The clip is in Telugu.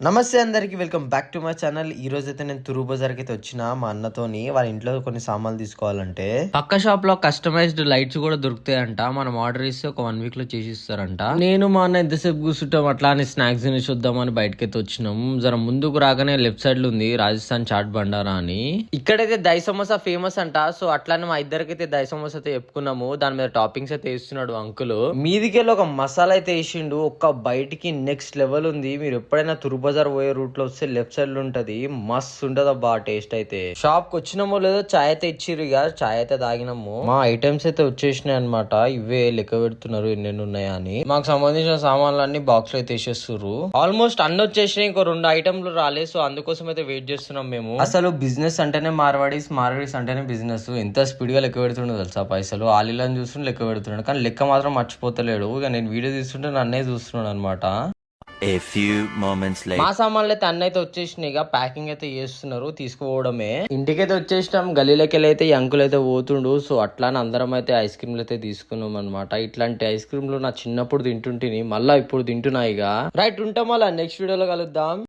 నమస్తే అందరికి, welcome back to my channel. ఈ రోజు అయితే నేను తురు బజార్కి అయితే వచ్చిన మా అన్నతోని వాళ్ళ ఇంట్లో కొన్ని సామాన్లు తీసుకోవాలంటే పక్క షాప్ లో కస్టమైజ్డ్ లైట్స్ కూడా దొరుకుతాయంట. మనం ఆర్డర్ ఇస్తే ఒక 1 వీక్ లో చేసి ఇస్తారంట. నేను మా అన్న ఎంతసేపు కూర్చుంటాం అట్లా అని స్నాక్స్ తిని చూద్దామని బయటకి అయితే వచ్చినాం. జర ముందుకు రాగానే లెఫ్ట్ సైడ్ లో ఉంది రాజస్థాన్ చాట్ బండారా అని. ఇక్కడైతే దై సమోసా ఫేమస్ అంట. సో అట్లానే మా ఇద్దరికైతే దై సమోసా అయితే చెప్పుకున్నాము. దాని మీద టాపింగ్స్ అయితే వేస్తున్నాడు అంకుల్. మీదికెళ్ళి ఒక మసాలా అయితే వేసిండు. ఒక్క బయటికి నెక్స్ట్ లెవెల్ ఉంది. మీరు ఎప్పుడైనా తురు బజార్ పోయే రూట్ లో వస్తే లెఫ్ట్ సైడ్ లో ఉంటది. మస్తు ఉంటది అబ్బా టేస్ట్ అయితే. షాప్ కి వచ్చినామో లేదో చాయ్ అయితే ఇచ్చిర్రు. ఇక చాయ్ అయితే తాగినాము. మా ఐటమ్స్ అయితే వచ్చేసినాయి అనమాట. ఇవే లెక్క పెడుతున్నారు ఎన్నెన్ని ఉన్నాయా అని. మాకు సంబంధించిన సామాన్లు అన్ని బాక్స్ లో అయితే వేసేస్తున్నారు. ఆల్మోస్ట్ అన్ని వచ్చేసినాయి. ఇంకో 2 ఐటమ్లు రాలేదు. సో అందుకోసం అయితే వెయిట్ చేస్తున్నాం మేము. అసలు బిజినెస్ అంటేనే మార్వాడీస్ అంటేనే బిజినెస్. ఎంత స్పీడ్ గా లెక్క పెడుతుండో తెలుసా పైసలు. ఆలీలని చూస్తుంటే లెక్క పెడుతున్నాడు, కానీ లెక్క మాత్రం మర్చిపోతలేడు. ఇక నేను వీడియో తీస్తుంటే నన్నే చూస్తున్నాడు అనమాట. A few moments later. మా సామాన్లు అయితే అన్న అయితే వచ్చేసినాయి. ఇక ప్యాకింగ్ అయితే చేస్తున్నారు, తీసుకుపోవడమే. ఇంటికైతే వచ్చేసినాం. గల్లీలోకి వెళ్ళి అయితే ఈ అంకుల్ అయితే పోతుండు. సో అట్లానే అందరం అయితే ఐస్ క్రీమ్లు అయితే తీసుకున్నాం అనమాట. ఇట్లాంటి ఐస్ క్రీమ్లు నా చిన్నప్పుడు తింటుంటిని, మళ్ళా ఇప్పుడు తింటున్నా. ఇక రైట్ ఉంటాం. మళ్ళీ నెక్స్ట్ వీడియోలో కలుద్దాం.